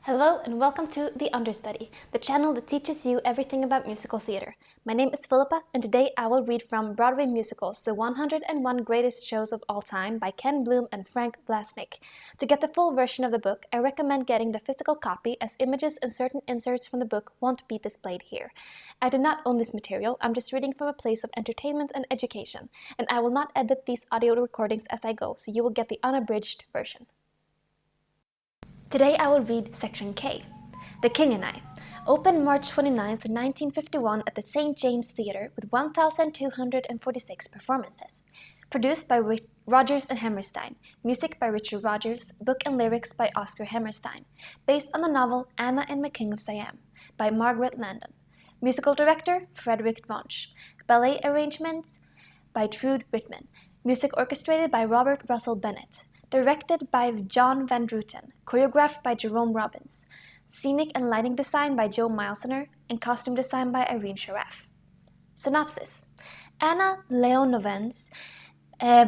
Hello and welcome to The Understudy, the channel that teaches you everything about musical theater. My name is Philippa, and today I will read from Broadway Musicals, The 101 Greatest Shows of All Time by Ken Bloom and Frank Blasnick. To get the full version of the book, I recommend getting the physical copy as images and certain inserts from the book won't be displayed here. I do not own this material, I'm just reading from a place of entertainment and education, and I will not edit these audio recordings as I go, so you will get the unabridged version. Today I will read Section K, The King and I, opened March 29, 1951 at the St. James Theatre with 1,246 performances. Produced by Rodgers and Hammerstein, music by Richard Rodgers, book and lyrics by Oscar Hammerstein, based on the novel Anna and the King of Siam by Margaret Landon. Musical director Frederick Vonch, ballet arrangements by Trude Whitman, music orchestrated by Robert Russell Bennett. Directed by John Van Druten, choreographed by Jerome Robbins, scenic and lighting design by Joe Milesner, and costume design by Irene Sharaf. Synopsis: Anna Leonovens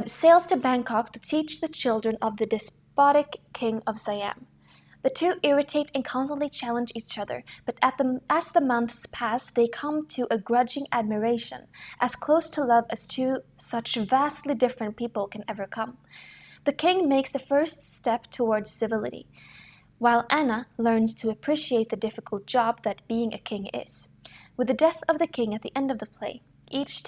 sails to Bangkok to teach the children of the despotic king of Siam. The two irritate and constantly challenge each other, but as the months pass, they come to a grudging admiration, as close to love as two such vastly different people can ever come. The king makes the first step towards civility, while Anna learns to appreciate the difficult job that being a king is. With the death of the king at the end of the play, each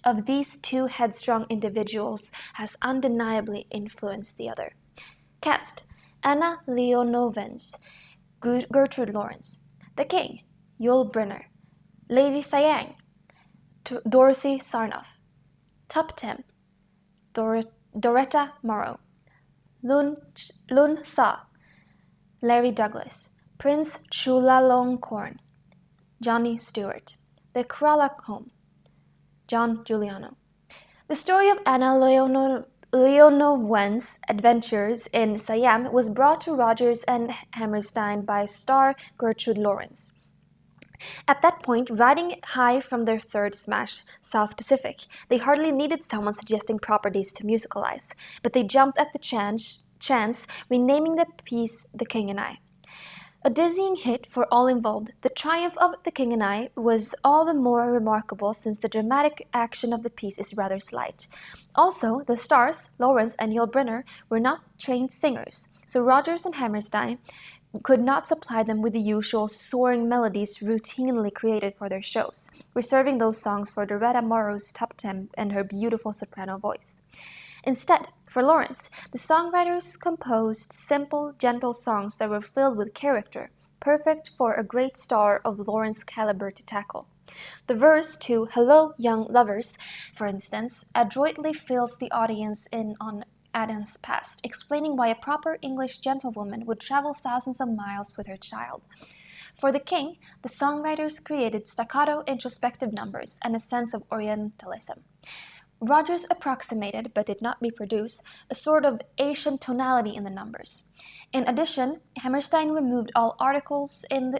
of these two headstrong individuals has undeniably influenced the other. Cast: Anna Leonovens, Gertrude Lawrence. The king: Yul Brynner. Lady Thiang, Dorothy Sarnoff. Top 10: Doretta Morrow, Lun Tha, Larry Douglas, Prince Chulalongkorn, Johnny Stewart, The Kralak Home, John Giuliano. The story of Anna Leonowen's adventures in Siam was brought to Rodgers and Hammerstein by star Gertrude Lawrence. At that point, riding high from their third smash, South Pacific, they hardly needed someone suggesting properties to musicalize, but they jumped at the chance, renaming the piece The King and I. A dizzying hit for all involved, the triumph of The King and I was all the more remarkable since the dramatic action of the piece is rather slight. Also, the stars, Lawrence and Yul Brynner, were not trained singers, so Rodgers and Hammerstein could not supply them with the usual soaring melodies routinely created for their shows, reserving those songs for Doretta Morrow's top 10 and her beautiful soprano voice. Instead, for Lawrence, the songwriters composed simple, gentle songs that were filled with character, perfect for a great star of Lawrence's caliber to tackle. The verse to Hello, Young Lovers, for instance, adroitly fills the audience in on Adam's past, explaining why a proper English gentlewoman would travel thousands of miles with her child. For the king, the songwriters created staccato introspective numbers and a sense of Orientalism. Rodgers approximated, but did not reproduce, a sort of Asian tonality in the numbers. In addition, Hammerstein removed all articles in the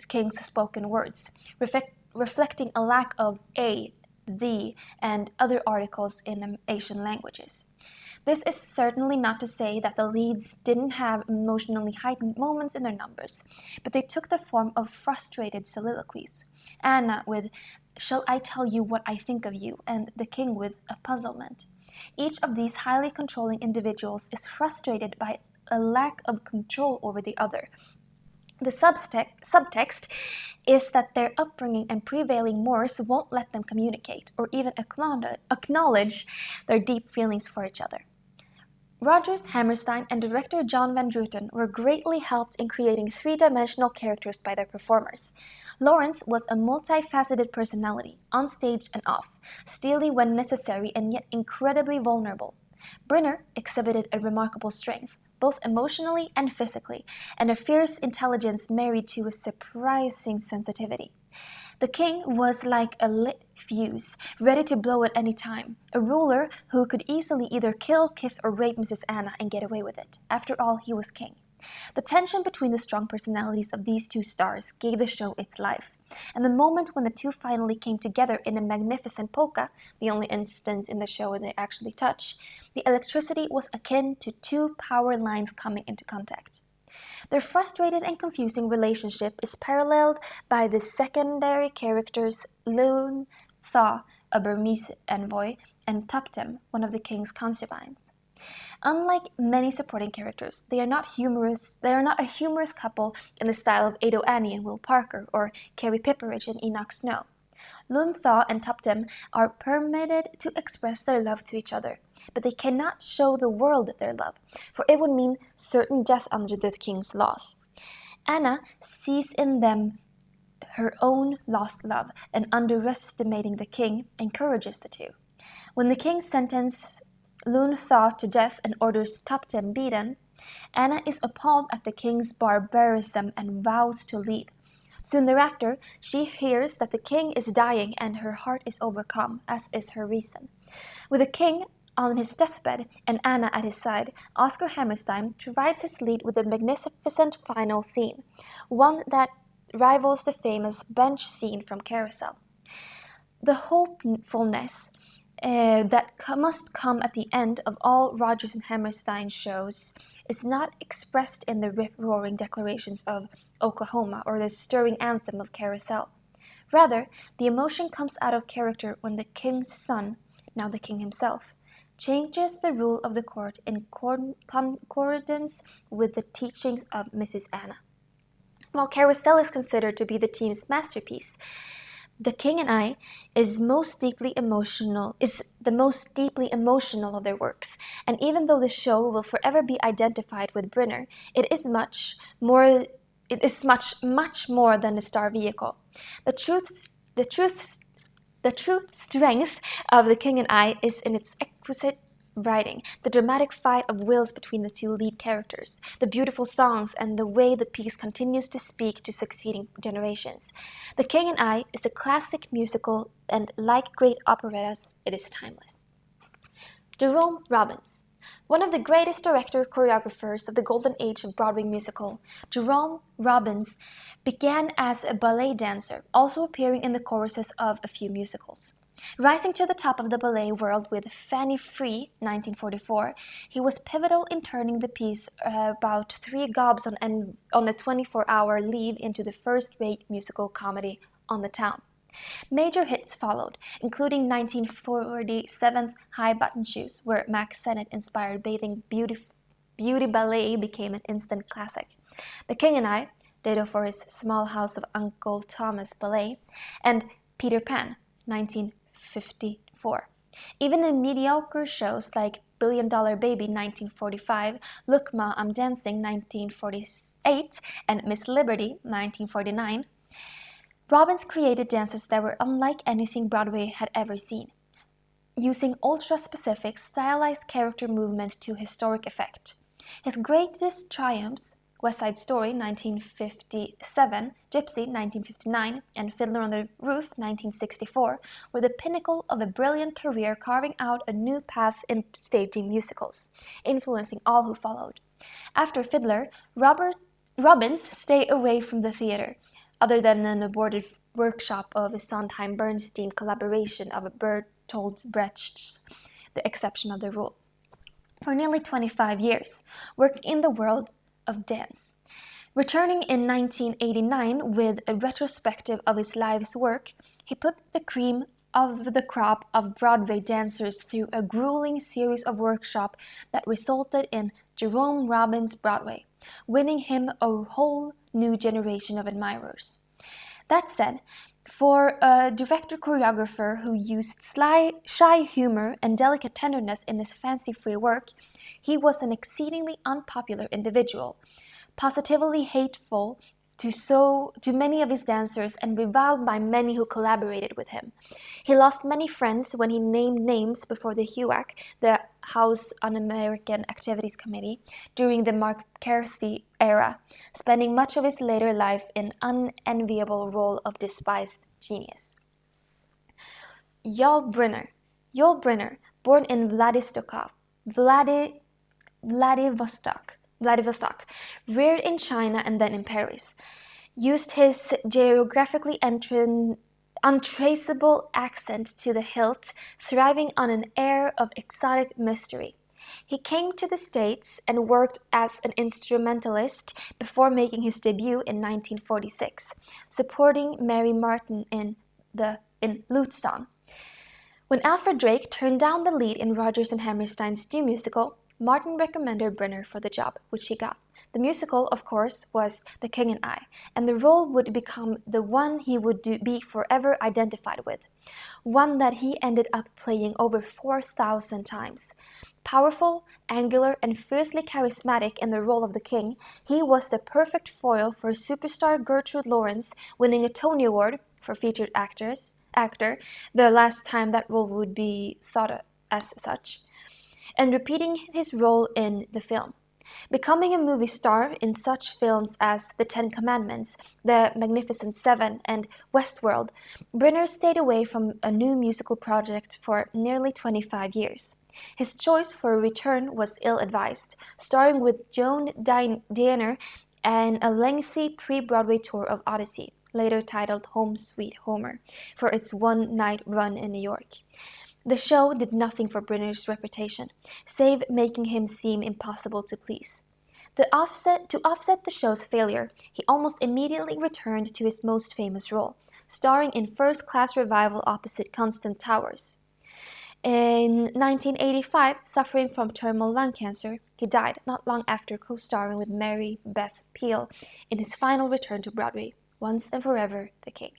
king's spoken words, reflecting a lack of a, the, and other articles in Asian languages. This is certainly not to say that the leads didn't have emotionally heightened moments in their numbers, but they took the form of frustrated soliloquies. Anna with Shall I tell you what I think of you? And the king with a puzzlement. Each of these highly controlling individuals is frustrated by a lack of control over the other. The subtext is that their upbringing and prevailing mores won't let them communicate or even acknowledge their deep feelings for each other. Rodgers, Hammerstein, and director John Van Druten were greatly helped in creating three-dimensional characters by their performers. Lawrence was a multifaceted personality, on stage and off, steely when necessary and yet incredibly vulnerable. Brynner exhibited a remarkable strength, both emotionally and physically, and a fierce intelligence married to a surprising sensitivity. The king was like a lit fuse, ready to blow at any time, a ruler who could easily either kill, kiss, or rape Mrs. Anna and get away with it. After all, he was king. The tension between the strong personalities of these two stars gave the show its life, and the moment when the two finally came together in a magnificent polka, the only instance in the show where they actually touch, the electricity was akin to two power lines coming into contact. Their frustrated and confusing relationship is paralleled by the secondary characters Lun Thaw, a Burmese envoy, and Tuptim, one of the king's concubines. Unlike many supporting characters, they are not humorous. They are not a humorous couple in the style of Ado Annie and Will Parker or Carrie Pipperidge and Enoch Snow. Lun Thaw and Tuptim are permitted to express their love to each other, but they cannot show the world their love, for it would mean certain death under the king's laws. Anna sees in them her own lost love, and underestimating the king, encourages the two. When the king sentences Lun Thaw to death and orders Tuptim beaten, Anna is appalled at the king's barbarism and vows to leave. Soon thereafter, she hears that the king is dying and her heart is overcome, as is her reason. With the king on his deathbed and Anna at his side, Oscar Hammerstein provides his lead with a magnificent final scene, one that rivals the famous bench scene from Carousel. The hopefulness must come at the end of all Rodgers and Hammerstein shows is not expressed in the rip-roaring declarations of Oklahoma or the stirring anthem of Carousel. Rather, the emotion comes out of character when the king's son, now the king himself, changes the rule of the court in concordance with the teachings of Mrs. Anna. While Carousel is considered to be the team's masterpiece, The King and I is the most deeply emotional of their works, and even though the show will forever be identified with Brynner, it is much more than a star vehicle. The true strength of The King and I is in its exquisite writing, the dramatic fight of wills between the two lead characters, the beautiful songs, and the way the piece continues to speak to succeeding generations. The King and I is a classic musical, and like great operettas, it is timeless. Jerome Robbins. One of the greatest director-choreographers of the golden age of Broadway musical, Jerome Robbins began as a ballet dancer, also appearing in the choruses of a few musicals. Rising to the top of the ballet world with Fanny Free, 1944, he was pivotal in turning the piece about three gobs on a 24-hour leave into the first-rate musical comedy on the town. Major hits followed, including 1947's High Button Shoes, where Max Sennett-inspired bathing beauty ballet became an instant classic. The King and I, ditto for his Small House of Uncle Thomas ballet, and Peter Pan, 1954. Even in mediocre shows like Billion Dollar Baby 1945, Look Ma, I'm Dancing 1948, and Miss Liberty 1949, Robbins created dances that were unlike anything Broadway had ever seen, using ultra-specific, stylized character movement to historic effect. His greatest triumphs, West Side Story 1957, Gypsy 1959, and Fiddler on the Roof 1964, were the pinnacle of a brilliant career carving out a new path in staging musicals, influencing all who followed. After Fiddler, Robbins stayed away from the theater, other than an aborted workshop of a Sondheim-Bernstein collaboration of Bertolt Brecht's The Exception of the Rule. For nearly 25 years, working in the world of dance. Returning in 1989 with a retrospective of his life's work, he put the cream of the crop of Broadway dancers through a grueling series of workshops that resulted in Jerome Robbins Broadway, winning him a whole new generation of admirers. That said, for a director-choreographer who used shy humor and delicate tenderness in his fancy-free work, he was an exceedingly unpopular individual, positively hateful to many of his dancers and reviled by many who collaborated with him. He lost many friends when he named names before the HUAC, the House Un-American Activities Committee, during the McCarthy era, spending much of his later life in unenviable role of despised genius. Yul Brynner, born in Vladivostok, reared in China and then in Paris, used his geographically untraceable accent to the hilt, thriving on an air of exotic mystery. He came to the States and worked as an instrumentalist before making his debut in 1946, supporting Mary Martin in Lute Song. When Alfred Drake turned down the lead in Rodgers and Hammerstein's new musical, Martin recommended Brenner for the job, which he got. The musical, of course, was The King and I, and the role would become the one he would be forever identified with, one that he ended up playing over 4,000 times. Powerful, angular, and fiercely charismatic in the role of the king, he was the perfect foil for superstar Gertrude Lawrence, winning a Tony Award for featured actor, the last time that role would be thought of as such, and repeating his role in the film. Becoming a movie star in such films as The Ten Commandments, The Magnificent Seven, and Westworld, Brenner stayed away from a new musical project for nearly 25 years. His choice for a return was ill-advised, starring with Joan Diener and a lengthy pre-Broadway tour of Odyssey, later titled Home Sweet Homer, for its one-night run in New York. The show did nothing for Brenner's reputation, save making him seem impossible to please. To offset the show's failure, he almost immediately returned to his most famous role, starring in First Class Revival opposite Constance Towers. In 1985, suffering from terminal lung cancer, he died not long after co-starring with Mary Beth Peil in his final return to Broadway, Once and Forever, The King.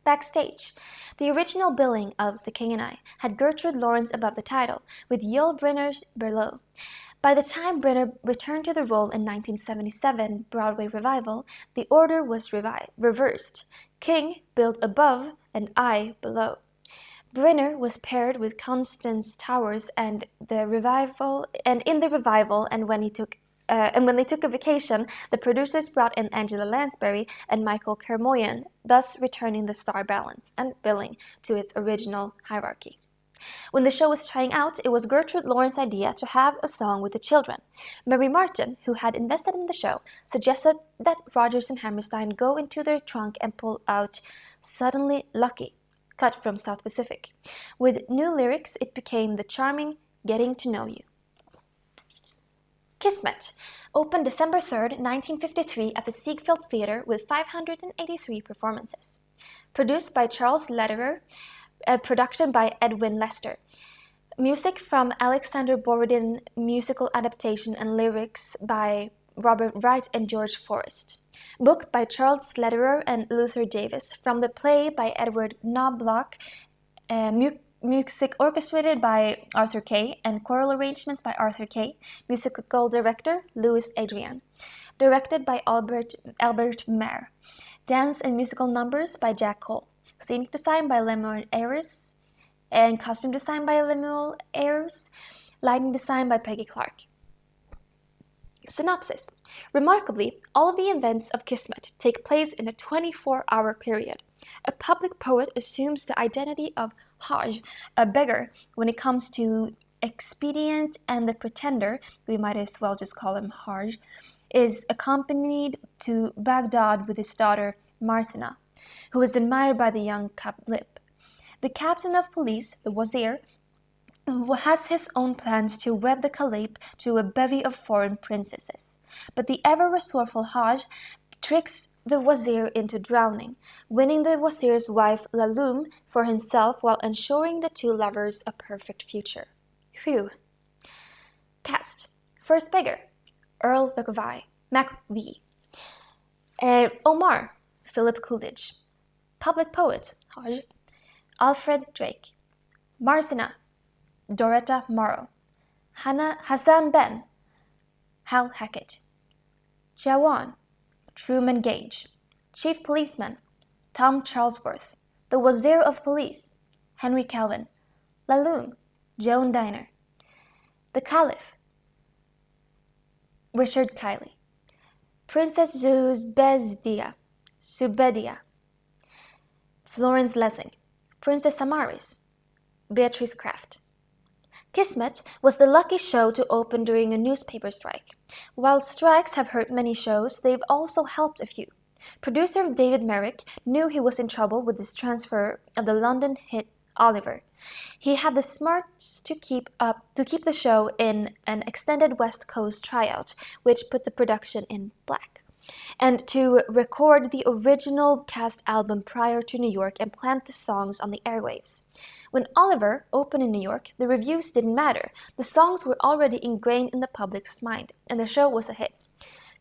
Backstage, the original billing of The King and I had Gertrude Lawrence above the title, with Yul Brynner's below. By the time Brenner returned to the role in 1977 Broadway revival, the order was reversed. King billed above and I below. Brenner was paired with Constance Towers and in the revival, and when they took a vacation, the producers brought in Angela Lansbury and Michael Kermoyan, thus returning the star balance and billing to its original hierarchy. When the show was trying out, it was Gertrude Lawrence's idea to have a song with the children. Mary Martin, who had invested in the show, suggested that Rodgers and Hammerstein go into their trunk and pull out Suddenly Lucky, cut from South Pacific. With new lyrics, it became the charming Getting to Know You. Kismet opened December 3, 1953 at the Ziegfeld Theatre with 583 performances. Produced by Charles Lederer, production by Edwin Lester. Music from Alexander Borodin, musical adaptation and lyrics by Robert Wright and George Forrest. Book by Charles Lederer and Luther Davis, from the play by Edward Knobloch, music orchestrated by Arthur Kay and choral arrangements by Arthur Kay, musical director Louis Adrian, directed by Albert Mayer, dance and musical numbers by Jack Cole, scenic design by Lemuel Ayres, and costume design by Lemuel Ayres, lighting design by Peggy Clark. Synopsis. Remarkably, all of the events of Kismet take place in a 24-hour period. A public poet assumes the identity of Hajj, a beggar, when it comes to expedient, and the pretender, we might as well just call him Hajj, is accompanied to Baghdad with his daughter Marsina, who is admired by the young Kablib. The captain of police, the Wazir, who has his own plans to wed the Caliph to a bevy of foreign princesses. But the ever-resourceful Hajj tricks the Wazir into drowning, winning the Wazir's wife Lalum for himself while ensuring the two lovers a perfect future. Phew. Cast. First beggar, Earl MacVie. Omar, Philip Coolidge. Public poet, Hajj. Alfred Drake. Marsina, Doretta Morrow. Hassan Ben, Hal Hackett. Jawan, Truman Gage. Chief Policeman, Tom Charlesworth. The Wazir of Police, Henry Calvin. Lalum, Joan Diner. The Caliph, Richard Kiley. Princess Zubedia, Florence Lessing. Princess Amaris, Beatrice Kraft. Kismet was the lucky show to open during a newspaper strike. While strikes have hurt many shows, they've also helped a few. Producer David Merrick knew he was in trouble with his transfer of the London hit Oliver. He had the smarts to keep the show in an extended West Coast tryout, which put the production in black, and to record the original cast album prior to New York and plant the songs on the airwaves. When Oliver opened in New York, the reviews didn't matter. The songs were already ingrained in the public's mind, and the show was a hit.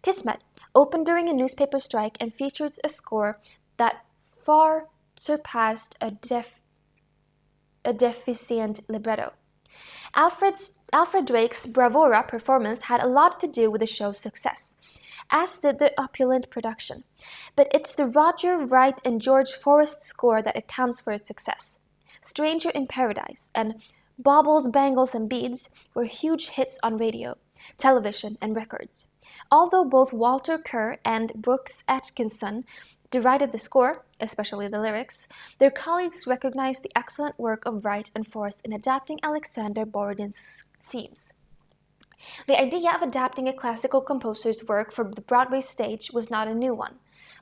Kismet opened during a newspaper strike and featured a score that far surpassed a deficient libretto. Alfred Drake's bravura performance had a lot to do with the show's success, as did the opulent production. But it's the Roger Wright and George Forrest score that accounts for its success. Stranger in Paradise and Baubles, Bangles, and Beads were huge hits on radio, television, and records. Although both Walter Kerr and Brooks Atkinson derided the score, especially the lyrics, their colleagues recognized the excellent work of Wright and Forrest in adapting Alexander Borodin's themes. The idea of adapting a classical composer's work for the Broadway stage was not a new one.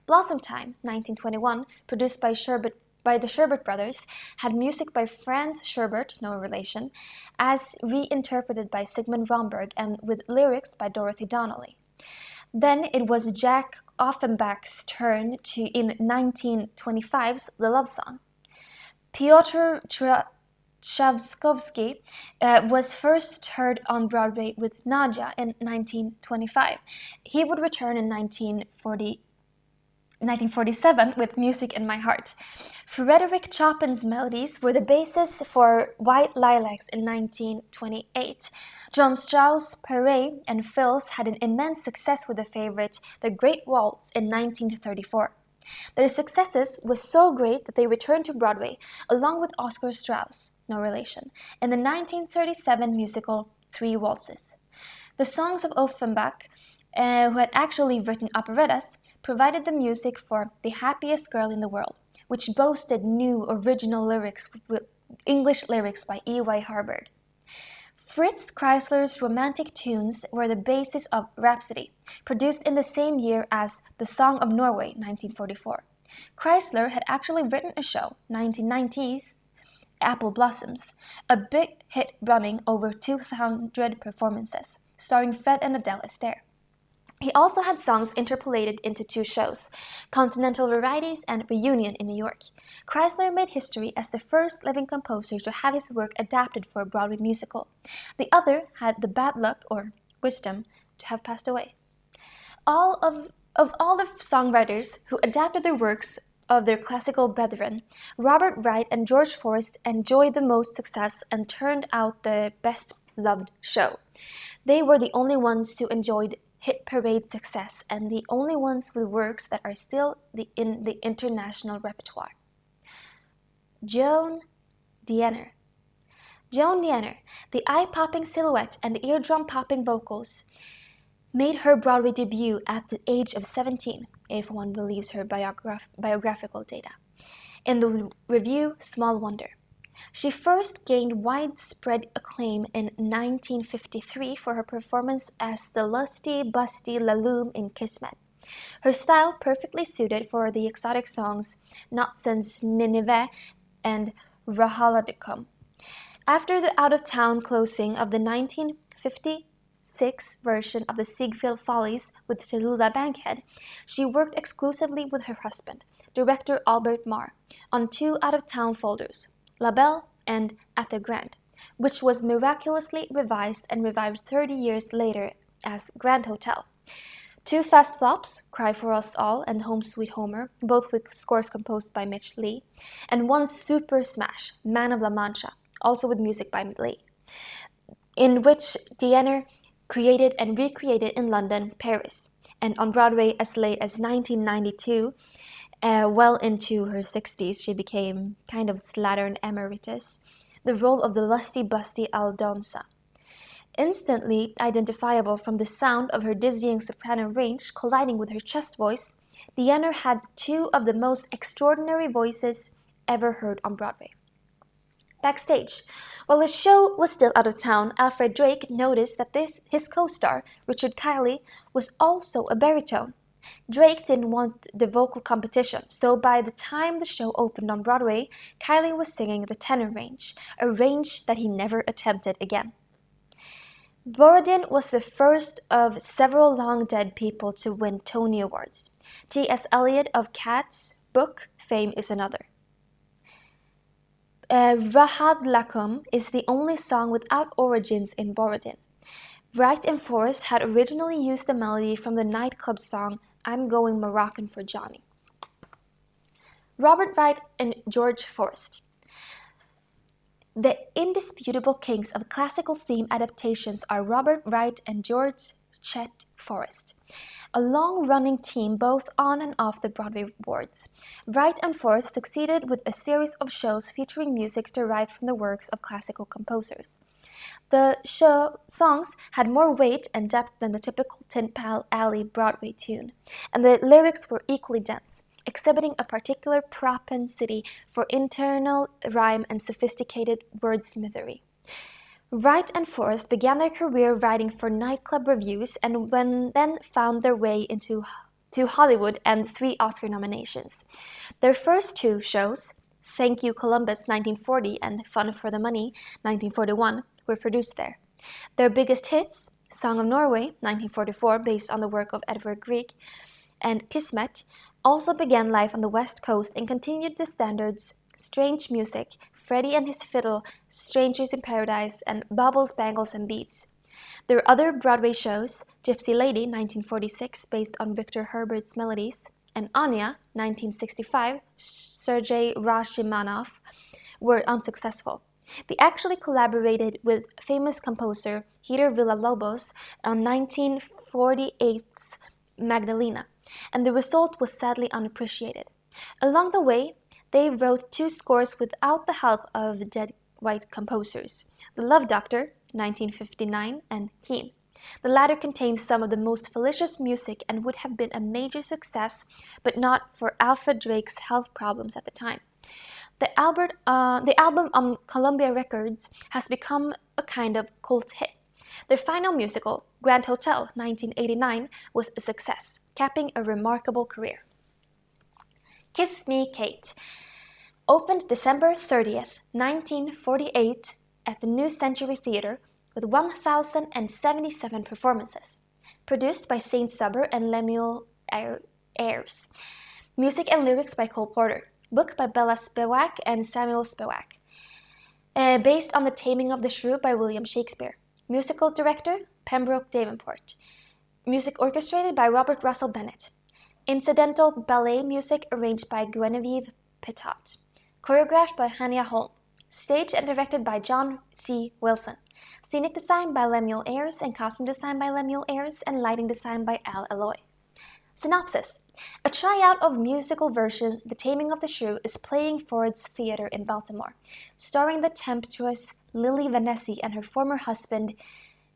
Blossom Time, 1921, produced by the Sherbert brothers, had music by Franz Sherbert, no relation, as reinterpreted by Sigmund Romberg and with lyrics by Dorothy Donnelly. Then it was Jack Offenbach's turn in 1925's The Love Song. Pyotr Tchaikovsky was first heard on Broadway with Nadia in 1925. He would return in 1947 with Music in My Heart. Frederick Chopin's melodies were the basis for White Lilacs in 1928. John Strauss' Perret and Fils had an immense success with the favorite The Great Waltz in 1934. Their successes was so great that they returned to Broadway, along with Oscar Strauss, no relation, in the 1937 musical Three Waltzes. The songs of Offenbach, who had actually written operettas, provided the music for The Happiest Girl in the World, which boasted new original lyrics with English lyrics by E.Y. Harburg. Fritz Kreisler's romantic tunes were the basis of Rhapsody, produced in the same year as The Song of Norway, 1944. Kreisler had actually written a show, 1990's Apple Blossoms, a big hit running over 200 performances, starring Fred and Adele Astaire. He also had songs interpolated into two shows, Continental Varieties and Reunion in New York. Kreisler made history as the first living composer to have his work adapted for a Broadway musical. The other had the bad luck, or wisdom, to have passed away. Of all the songwriters who adapted their works of their classical brethren, Robert Wright and George Forrest enjoyed the most success and turned out the best-loved show. They were the only ones to enjoy hit parade success and the only ones with works that are still in the international repertoire. Joan Diener. Joan Diener, the eye-popping silhouette and the eardrum-popping vocals, made her Broadway debut at the age of 17, if one believes her biographical data, in the review Small Wonder. She first gained widespread acclaim in 1953 for her performance as the lusty, busty Laloum in Kismet. Her style perfectly suited for the exotic songs Not Since Nineveh and Rahaladukum. After the out-of-town closing of the 1956 version of the Ziegfeld Follies with Tallulah Bankhead, she worked exclusively with her husband, director Albert Marr, on two out-of-town folders, La Belle and At the Grand, which was miraculously revised and revived 30 years later as Grand Hotel. Two fast flops, Cry for Us All and Home Sweet Homer, both with scores composed by Mitch Lee, and one super smash, Man of La Mancha, also with music by Lee, in which Diener created and recreated in London, Paris, and on Broadway as late as 1992. Well into her 60s, she became kind of slattern emeritus, the role of the lusty busty Aldonza. Instantly identifiable from the sound of her dizzying soprano range colliding with her chest voice, Diener had two of the most extraordinary voices ever heard on Broadway. Backstage, while the show was still out of town, Alfred Drake noticed that his co-star, Richard Kiley, was also a baritone. Drake didn't want the vocal competition, so by the time the show opened on Broadway, Kylie was singing the tenor range, a range that he never attempted again. Borodin was the first of several long-dead people to win Tony Awards. T.S. Eliot of Cats' book fame is another. Rahad Lakum is the only song without origins in Borodin. Wright and Forrest had originally used the melody from the nightclub song I'm Going Moroccan for Johnny. Robert Wright and George Forrest. The indisputable kings of classical theme adaptations are Robert Wright and George Chet Forrest, a long-running team both on and off the Broadway boards. Wright and Forrest succeeded with a series of shows featuring music derived from the works of classical composers. The songs had more weight and depth than the typical Tin Pan Alley Broadway tune, and the lyrics were equally dense, exhibiting a particular propensity for internal rhyme and sophisticated wordsmithery. Wright and Forrest began their career writing for nightclub revues and then found their way into Hollywood and 3 Oscar nominations. Their first 2 shows, Thank You Columbus 1940 and Fun for the Money 1941, were produced there. Their biggest hits, Song of Norway 1944, based on the work of Edvard Grieg, and Kismet, also began life on the West Coast and continued the standards Strange Music, Freddie and His Fiddle, Strangers in Paradise, and Baubles, Bangles, and Beats. Their other Broadway shows, Gypsy Lady 1946, based on Victor Herbert's melodies, and Anya 1965, Sergei Rachmaninoff, were unsuccessful. They actually collaborated with famous composer Peter Villa-Lobos on 1948's Magdalena, and the result was sadly unappreciated. Along the way, they wrote 2 scores without the help of dead white composers, The Love Doctor, 1959, and Keen. The latter contains some of the most fallacious music and would have been a major success, but not for Alfred Drake's health problems at the time. The album on Columbia Records has become a kind of cult hit. Their final musical, Grand Hotel 1989, was a success, capping a remarkable career. Kiss Me, Kate opened December 30th, 1948 at the New Century Theatre with 1,077 performances. Produced by Saint Suber and Lemuel Ayres. Music and lyrics by Cole Porter. Book by Bella Spewak and Samuel Spewak. Based on The Taming of the Shrew by William Shakespeare. Musical director, Pembroke Davenport. Music orchestrated by Robert Russell Bennett. Incidental ballet music arranged by Guinevere Pitot. Choreographed by Hania Holm. Staged and directed by John C. Wilson. Scenic design by Lemuel Ayres and costume design by Lemuel Ayres and lighting design by Al Eloy. Synopsis. A tryout of musical version The Taming of the Shrew is playing Ford's Theatre in Baltimore, starring the tempestuous Lily Vanessy and her former husband,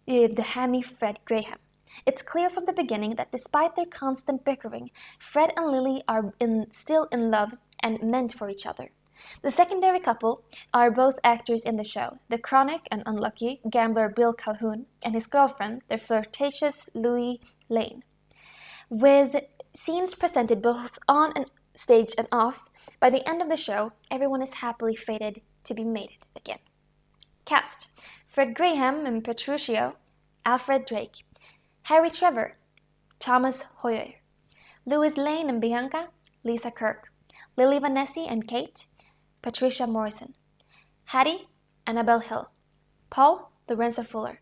the hammy Fred Graham. It's clear from the beginning that despite their constant bickering, Fred and Lily are still in love and meant for each other. The secondary couple are both actors in the show, the chronic and unlucky gambler Bill Calhoun and his girlfriend, the flirtatious Louis Lane. With scenes presented both on and stage and off, by the end of the show, everyone is happily fated to be mated again. Cast: Fred Graham and Petruchio, Alfred Drake, Harry Trevor, Thomas Hoyer, Louis Lane and Bianca, Lisa Kirk, Lily Vanessy and Kate, Patricia Morrison, Hattie, Annabelle Hill, Paul, Lorenzo Fuller,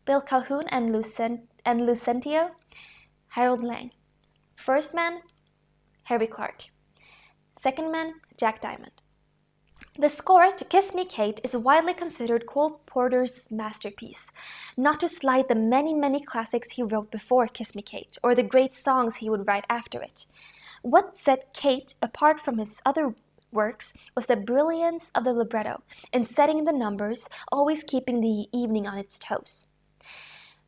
Bill Calhoun and Lucentio, Harold Lang. First man, Harry Clark. Second man, Jack Diamond. The score to Kiss Me, Kate is widely considered Cole Porter's masterpiece, not to slight the many classics he wrote before Kiss Me, Kate, or the great songs he would write after it. What set Kate apart from his other works was the brilliance of the libretto in setting the numbers, always keeping the evening on its toes.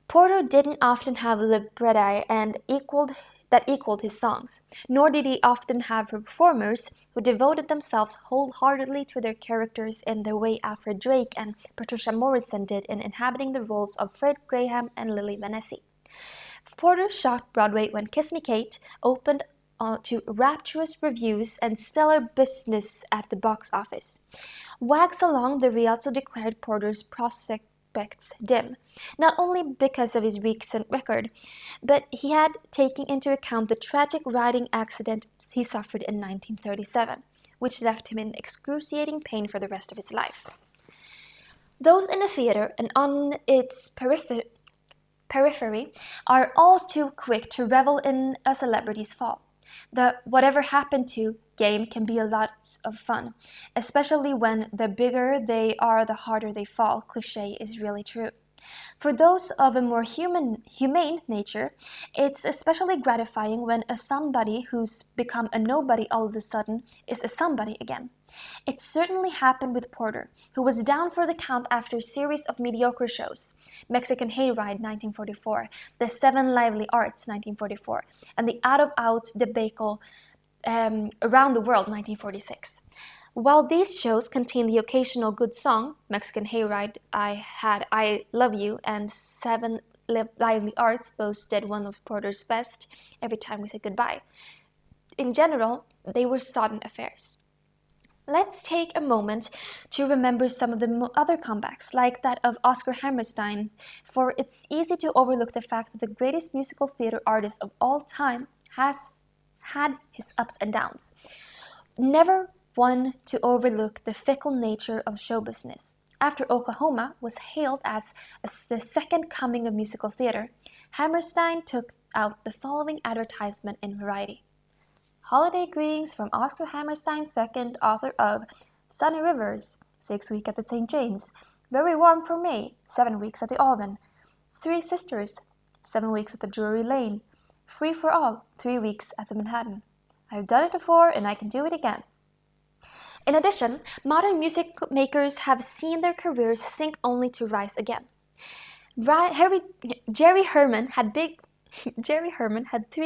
Porter didn't often have libretti that equaled his songs, nor did he often have performers who devoted themselves wholeheartedly to their characters in the way Alfred Drake and Patricia Morrison did in inhabiting the roles of Fred Graham and Lily Vanessy. Porter shocked Broadway when Kiss Me Kate opened to rapturous reviews and stellar business at the box office. Wags along, the Rialto declared Porter's prospects dim, not only because of his recent record, but he had taken into account the tragic riding accident he suffered in 1937, which left him in excruciating pain for the rest of his life. Those in the theater and on its periphery are all too quick to revel in a celebrity's fall. The whatever happened to game can be a lot of fun, especially when the bigger they are, the harder they fall. Cliché is really true. For those of a more humane nature, it's especially gratifying when a somebody who's become a nobody all of a sudden is a somebody again. It certainly happened with Porter, who was down for the count after a series of mediocre shows, Mexican Hayride 1944, The Seven Lively Arts 1944, and the Out of Out debacle Around the World 1946. While these shows contain the occasional good song, Mexican Hayride, I Love You, and Seven Lively Arts boasted one of Porter's best, Every Time We Say Goodbye. In general, they were sodden affairs. Let's take a moment to remember some of the other comebacks, like that of Oscar Hammerstein, for it's easy to overlook the fact that the greatest musical theater artist of all time has had his ups and downs. Never one to overlook the fickle nature of show business. After Oklahoma was hailed as the second coming of musical theater, Hammerstein took out the following advertisement in Variety. Holiday greetings from Oscar Hammerstein II, author of Sunny Rivers, 6 weeks at the St. James, Very Warm for May, 7 weeks at the Alvin, Three Sisters, 7 weeks at the Drury Lane, Free for All, 3 weeks at the Manhattan. I've done it before and I can do it again. In addition, modern music makers have seen their careers sink only to rise again. Jerry Herman had 3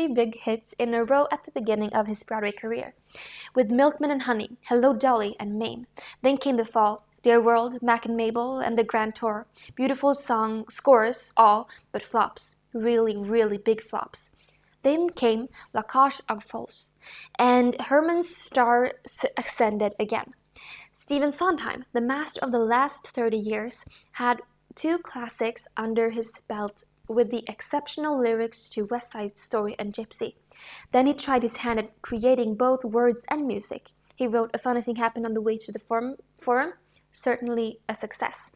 big hits in a row at the beginning of his Broadway career, with Milkman and Honey, Hello Dolly, and Mame. Then came the fall, Dear World, Mac and Mabel, and the Grand Tour. Beautiful song scores, all but flops. Really, really big flops. Then came La Cage aux Folles, and Herman's star ascended again. Stephen Sondheim, the master of the last 30 years, had 2 classics under his belt with the exceptional lyrics to West Side Story and Gypsy. Then he tried his hand at creating both words and music. He wrote A Funny Thing Happened on the Way to the Forum, certainly a success.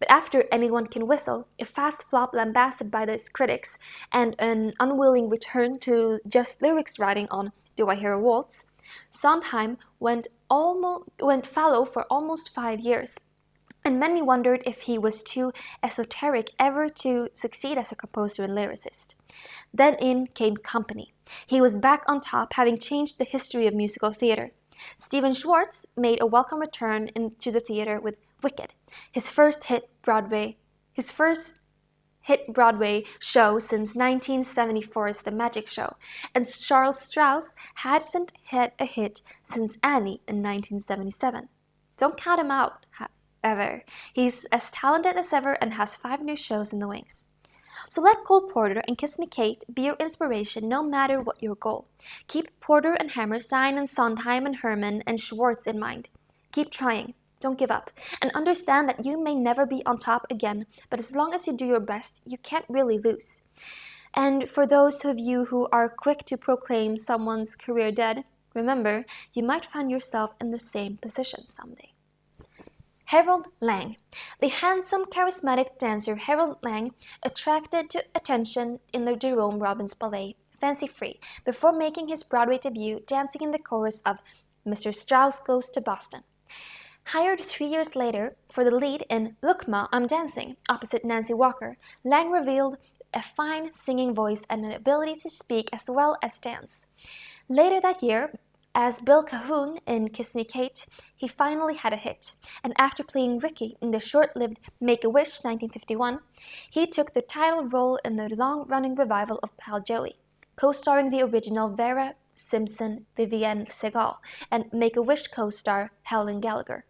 But after Anyone Can Whistle, a fast flop lambasted by his critics, and an unwilling return to just lyrics writing on Do I Hear a Waltz, Sondheim went fallow for almost 5 years, and many wondered if he was too esoteric ever to succeed as a composer and lyricist. Then in came Company. He was back on top, having changed the history of musical theater. Stephen Schwartz made a welcome return into the theater with Wicked, his first hit Broadway show since 1974's The Magic Show, and Charles Strauss hadn't had a hit since Annie in 1977. Don't count him out, ever. He's as talented as ever and has 5 new shows in the wings. So let Cole Porter and Kiss Me Kate be your inspiration no matter what your goal. Keep Porter and Hammerstein and Sondheim and Herman and Schwartz in mind. Keep trying. Don't give up. And understand that you may never be on top again, but as long as you do your best, you can't really lose. And for those of you who are quick to proclaim someone's career dead, remember, you might find yourself in the same position someday. Harold Lang. The handsome, charismatic dancer Harold Lang attracted attention in the Jerome Robbins ballet, Fancy Free, before making his Broadway debut dancing in the chorus of Mr. Strauss Goes to Boston. Hired 3 years later for the lead in Look Ma, I'm Dancing, opposite Nancy Walker, Lang revealed a fine singing voice and an ability to speak as well as dance. Later that year, as Bill Cahoon in Kiss Me Kate, he finally had a hit, and after playing Ricky in the short-lived Make-A-Wish 1951, he took the title role in the long-running revival of Pal Joey, co-starring the original Vera Simpson, Vivienne Segal, and Make-A-Wish co-star Helen Gallagher.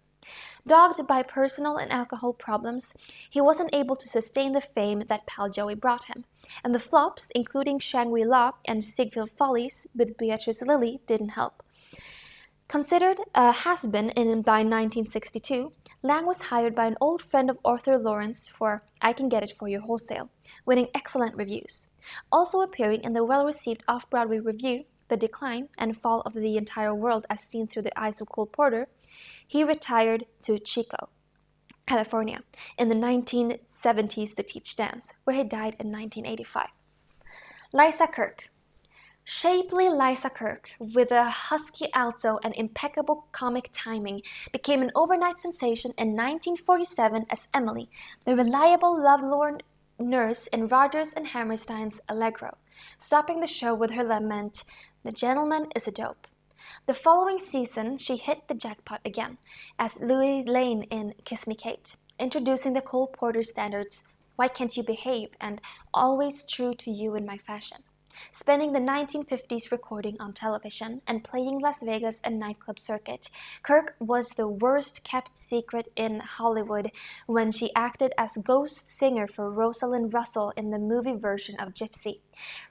Dogged by personal and alcohol problems, he wasn't able to sustain the fame that Pal Joey brought him, and the flops, including Shangri-La and Ziegfeld Follies with Beatrice Lillie, didn't help. Considered a has-been by 1962, Lang was hired by an old friend of Arthur Lawrence for I Can Get It For You Wholesale, winning excellent reviews. Also appearing in the well-received off-Broadway review, The Decline and Fall of the Entire World as Seen Through the Eyes of Cole Porter, he retired to Chico, California, in the 1970s to teach dance, where he died in 1985. Liza Kirk. Shapely Liza Kirk, with a husky alto and impeccable comic timing, became an overnight sensation in 1947 as Emily, the reliable lovelorn nurse in Rodgers and Hammerstein's Allegro, stopping the show with her lament, "The gentleman is a dope." The following season, she hit the jackpot again, as Louis Lane in Kiss Me Kate, introducing the Cole Porter standards, "Why Can't You Behave?" and "Always True to You in My Fashion." Spending the 1950s recording on television and playing Las Vegas and nightclub circuit, Kirk was the worst-kept secret in Hollywood when she acted as ghost singer for Rosalind Russell in the movie version of Gypsy.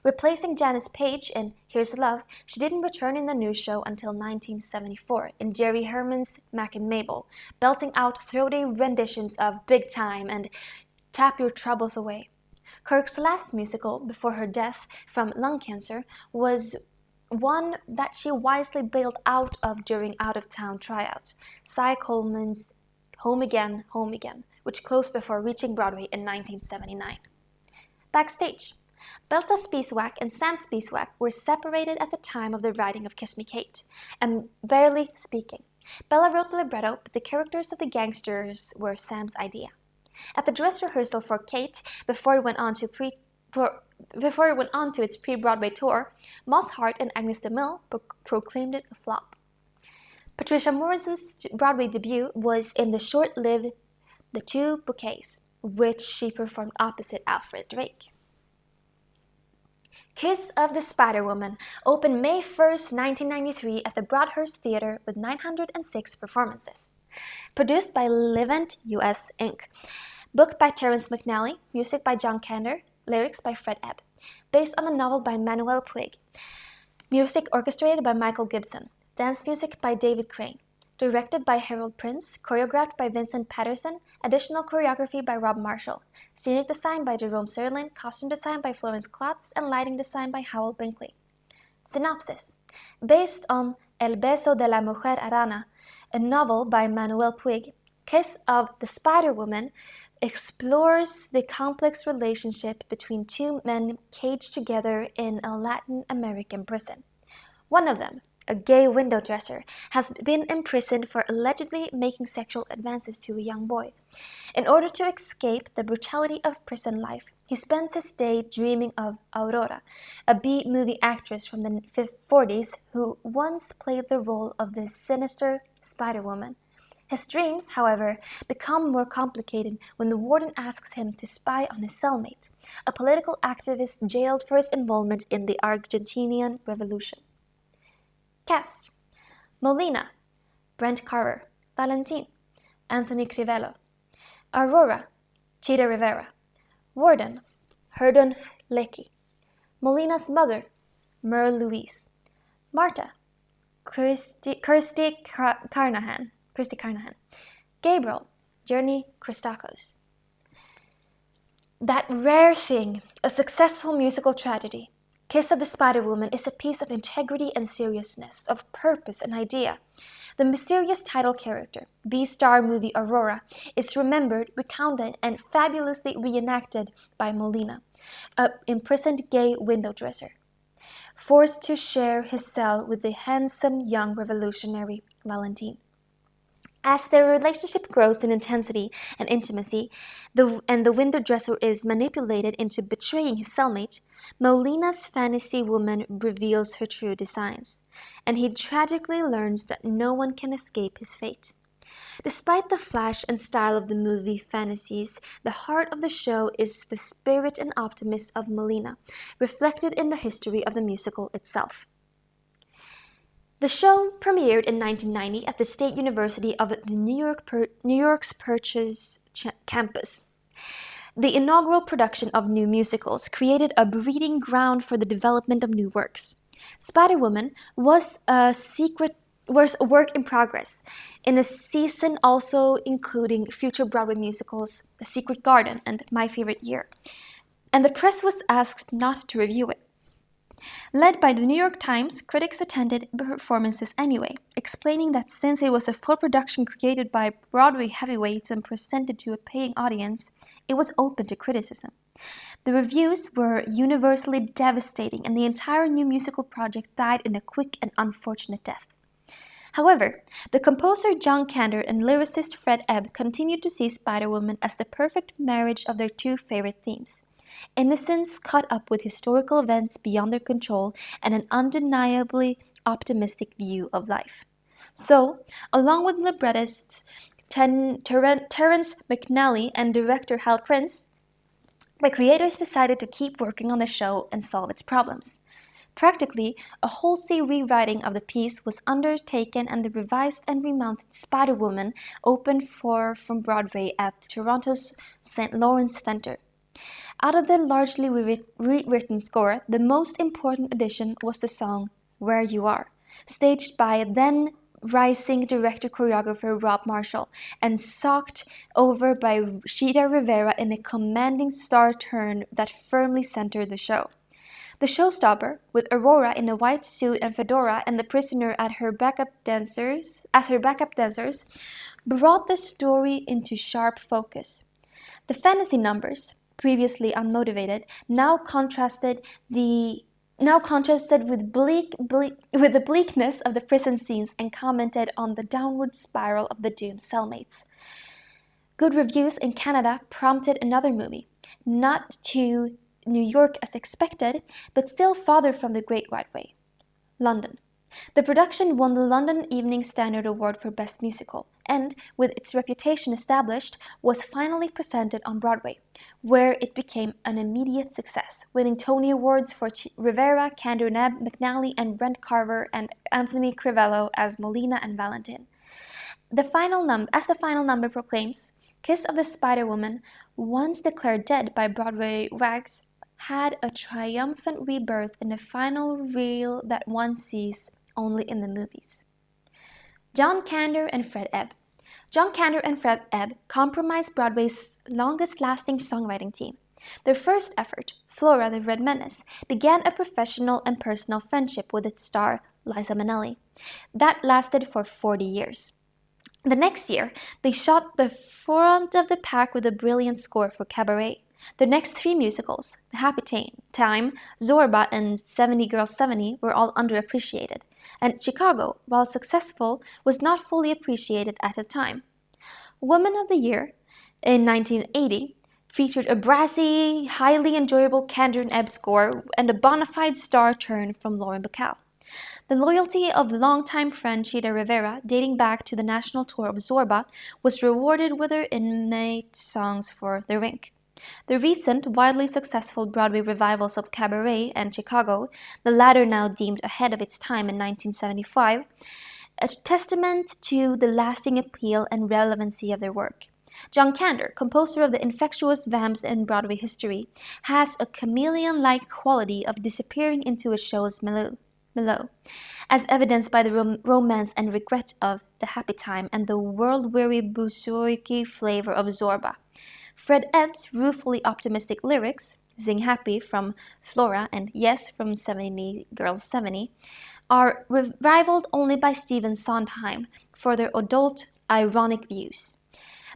Replacing Janice Page in Here's Love, she didn't return in the new show until 1974 in Jerry Herman's Mac and Mabel, belting out throaty renditions of Big Time and Tap Your Troubles Away. Kirk's last musical, before her death from lung cancer, was one that she wisely bailed out of during out-of-town tryouts, Cy Coleman's Home Again, which closed before reaching Broadway in 1979. Backstage, Belta Spieswack and Sam Spieswack were separated at the time of the writing of Kiss Me Kate, and barely speaking. Bella wrote the libretto, but the characters of the gangsters were Sam's idea. At the dress rehearsal for Kate, before it went on to its pre-Broadway tour, Moss Hart and Agnes DeMille proclaimed it a flop. Patricia Morrison's Broadway debut was in the short-lived The Two Bouquets, which she performed opposite Alfred Drake. Kiss of the Spider-Woman opened May 1st, 1993 at the Broadhurst Theater with 906 performances. Produced by Levant US Inc. Book by Terrence McNally, music by John Kander, lyrics by Fred Ebb. Based on the novel by Manuel Puig. Music orchestrated by Michael Gibson. Dance music by David Crane. Directed by Harold Prince, choreographed by Vincent Patterson, additional choreography by Rob Marshall. Scenic design by Jerome Serlin, costume design by Florence Klotz, and lighting design by Howell Binkley. Synopsis. Based on El Beso de la Mujer Arana, a novel by Manuel Puig, Kiss of the Spider-Woman explores the complex relationship between two men caged together in a Latin American prison. One of them, a gay window dresser, has been imprisoned for allegedly making sexual advances to a young boy. In order to escape the brutality of prison life, he spends his day dreaming of Aurora, a B-movie actress from the 40s who once played the role of the sinister Spider-Woman. His dreams, however, become more complicated when the warden asks him to spy on his cellmate, a political activist jailed for his involvement in the Argentinian Revolution. Cast: Molina, Brent Carver, Valentin, Anthony Crivello. Aurora, Chita Rivera. Warden, Herndon Leckie. Molina's mother, Merle Louise. Marta, Kirsty Carnahan. Gabriel, Journey Christakos. That rare thing, a successful musical tragedy, Kiss of the Spider-Woman is a piece of integrity and seriousness, of purpose and idea. The mysterious title character, B-star movie Aurora, is remembered, recounted, and fabulously reenacted by Molina, an imprisoned gay window dresser, forced to share his cell with the handsome young revolutionary Valentin. As their relationship grows in intensity and intimacy, the window dresser is manipulated into betraying his cellmate, Molina's fantasy woman reveals her true designs, and he tragically learns that no one can escape his fate. Despite the flash and style of the movie fantasies, the heart of the show is the spirit and optimism of Molina, reflected in the history of the musical itself. The show premiered in 1990 at the State University of the New York's Purchase campus. The inaugural production of new musicals created a breeding ground for the development of new works. Spider-Woman was a work in progress, in a season also including future Broadway musicals The Secret Garden and My Favorite Year, and the press was asked not to review it. Led by the New York Times, critics attended performances anyway, explaining that since it was a full production created by Broadway heavyweights and presented to a paying audience, it was open to criticism. The reviews were universally devastating, and the entire new musical project died in a quick and unfortunate death. However, the composer John Kander and lyricist Fred Ebb continued to see Spider-Woman as the perfect marriage of their two favorite themes: innocence caught up with historical events beyond their control and an undeniably optimistic view of life. So, along with librettists Terence McNally and director Hal Prince, the creators decided to keep working on the show and solve its problems. Practically, a wholesale rewriting of the piece was undertaken, and the revised and remounted Spider-Woman opened from Broadway at Toronto's St. Lawrence Theatre. Out of the largely rewritten score, the most important addition was the song Where You Are, staged by then rising director-choreographer Rob Marshall and socked over by Sheeta Rivera in a commanding star turn that firmly centered the show. The showstopper, with Aurora in a white suit and fedora and the prisoner as her backup dancers, brought the story into sharp focus. The fantasy numbers, previously unmotivated, now contrasted with the bleakness of the prison scenes and commented on the downward spiral of the doomed cellmates. Good reviews in Canada prompted another movie, not to New York as expected, but still farther from the Great White Way, London. The production won the London Evening Standard Award for Best Musical, and, with its reputation established, was finally presented on Broadway, where it became an immediate success, winning Tony Awards for Rivera, Kander Nebb, McNally, and Brent Carver, and Anthony Crivello as Molina and Valentin. As the final number proclaims, Kiss of the Spider-Woman, once declared dead by Broadway wags, had a triumphant rebirth in a final reel that one sees only in the movies. John Kander and Fred Ebb. John Kander and Fred Ebb comprised Broadway's longest-lasting songwriting team. Their first effort, Flora the Red Menace, began a professional and personal friendship with its star, Liza Minnelli. That lasted for 40 years. The next year, they shot the front of the pack with a brilliant score for Cabaret. The next three musicals, The Happy Time, Zorba, and 70 Girls 70, were all underappreciated, and Chicago, while successful, was not fully appreciated at the time. Woman of the Year, in 1980, featured a brassy, highly enjoyable Kander and Ebb score and a bona fide star turn from Lauren Bacall. The loyalty of longtime friend Sheeta Rivera, dating back to the national tour of Zorba, was rewarded with her inmate songs for The Rink. The recent, widely successful Broadway revivals of Cabaret and Chicago, the latter now deemed ahead of its time in 1975, a testament to the lasting appeal and relevancy of their work. John Kander, composer of the infectious vamps in Broadway history, has a chameleon-like quality of disappearing into a show's milieu, as evidenced by the romance and regret of The Happy Time and the world-weary bouzouki flavor of Zorba. Fred Ebb's ruefully optimistic lyrics, Zing Happy from Flora and Yes from 70 Girls 70, are rivaled only by Stephen Sondheim for their adult, ironic views.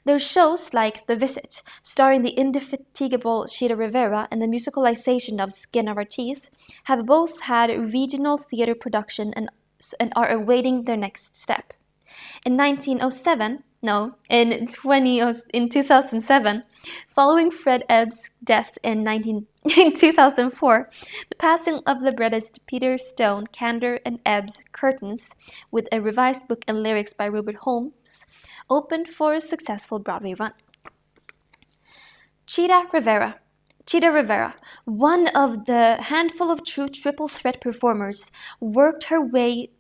Their shows like The Visit, starring the indefatigable Sheeta Rivera, and the musicalization of Skin of Our Teeth, have both had regional theater production and are awaiting their next step. In 2007, following Fred Ebb's death in 2004, the passing of librettist Peter Stone, Kander and Ebb's Curtains, with a revised book and lyrics by Rupert Holmes, opened for a successful Broadway run. Sheeta Rivera, one of the handful of true triple threat performers, worked her way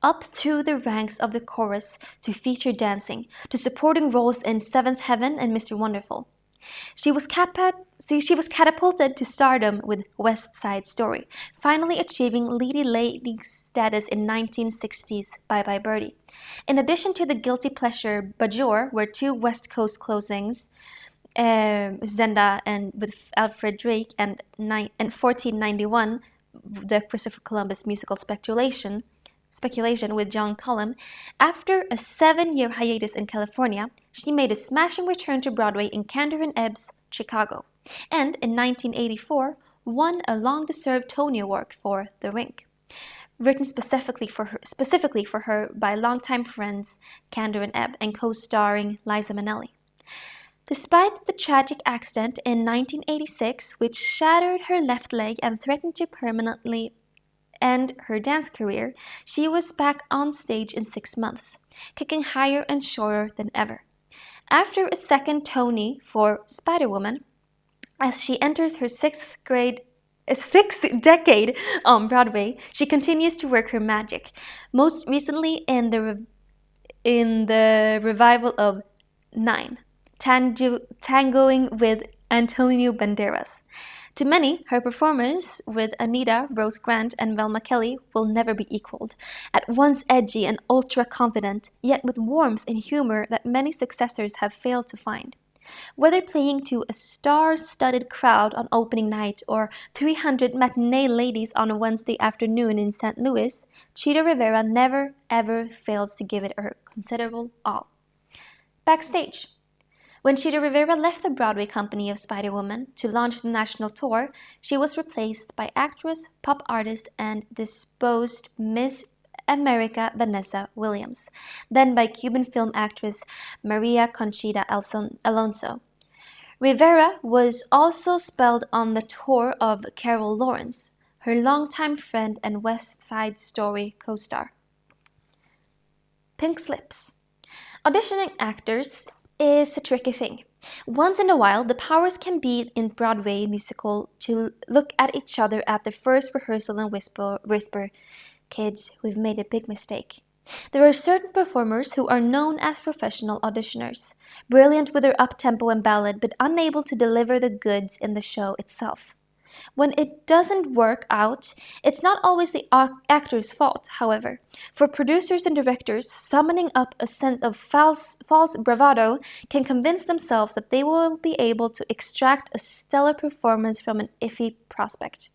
up through the ranks of the chorus to feature dancing, to supporting roles in Seventh Heaven and Mr. Wonderful. She was, she was catapulted to stardom with West Side Story, finally achieving leading lady status in 1960's Bye Bye Birdie. In addition to the guilty pleasure Bajor, where two West Coast closings, Zenda and with Alfred Drake and 1491, the Christopher Columbus musical speculation with John Cullum, after a 7-year hiatus in California, she made a smashing return to Broadway in Kander and Ebb's Chicago, and in 1984 won a long-deserved Tony Award for The Rink, written specifically for her by longtime friends Kander and Ebb and co-starring Liza Minnelli. Despite the tragic accident in 1986, which shattered her left leg and threatened to permanently end her dance career, she was back on stage in 6 months, kicking higher and shorter than ever. After a second Tony for Spider-Woman, as she enters her sixth decade on Broadway, she continues to work her magic, most recently in the revival of Nine, tangoing with Antonio Banderas. To many, her performance with Anita, Rose Grant, and Velma Kelly will never be equaled. At once edgy and ultra-confident, yet with warmth and humor that many successors have failed to find. Whether playing to a star-studded crowd on opening night or 300 matinee ladies on a Wednesday afternoon in St. Louis, Chita Rivera never, ever fails to give it her considerable all. Backstage. When Chita Rivera left the Broadway company of Spider-Woman to launch the national tour, she was replaced by actress, pop artist, and disposed Miss America Vanessa Williams, then by Cuban film actress Maria Conchita Alonso. Rivera was also spelled on the tour of Carol Lawrence, her longtime friend and West Side Story co-star. Pink slips. Auditioning actors is a tricky thing. Once in a while, the powers can be in Broadway musical to look at each other at the first rehearsal and whisper, "Kids, we've made a big mistake." There are certain performers who are known as professional auditioners, brilliant with their up-tempo and ballad, but unable to deliver the goods in the show itself. When it doesn't work out, it's not always the actor's fault, however. For producers and directors, summoning up a sense of false bravado can convince themselves that they will be able to extract a stellar performance from an iffy prospect.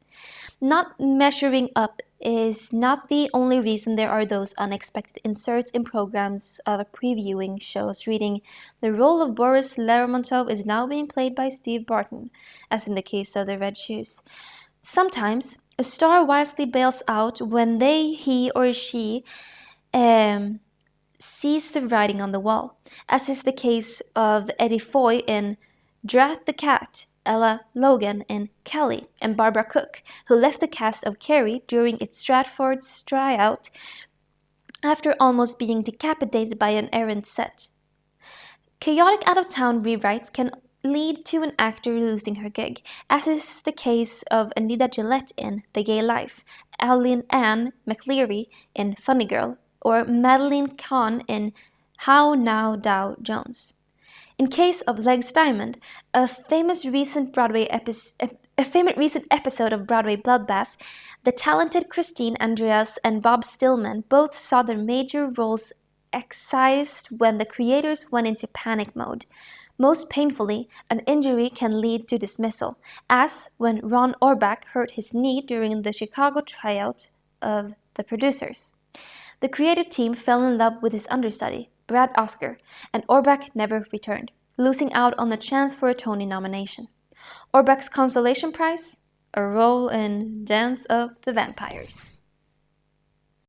Not measuring up is not the only reason there are those unexpected inserts in programs of previewing shows reading, "The role of Boris Lermontov is now being played by Steve Barton," as in the case of the Red Shoes. Sometimes, a star wisely bails out when he or she sees the writing on the wall, as is the case of Eddie Foy in Drat the Cat, Ella Logan in Kelly, and Barbara Cook, who left the cast of Carrie during its Stratford's tryout after almost being decapitated by an errant set. Chaotic out-of-town rewrites can lead to an actor losing her gig, as is the case of Anita Gillette in The Gay Life, Eileen Ann McLeary in Funny Girl, or Madeline Kahn in How Now Dow Jones. In case of Legs Diamond, a famous recent episode of Broadway Bloodbath, the talented Christine Andreas and Bob Stillman both saw their major roles excised when the creators went into panic mode. Most painfully, an injury can lead to dismissal, as when Ron Orbach hurt his knee during the Chicago tryout of the producers. The creative team fell in love with his understudy, Brad Oscar, and Orbach never returned, losing out on the chance for a Tony nomination. Orbach's consolation prize? A role in Dance of the Vampires.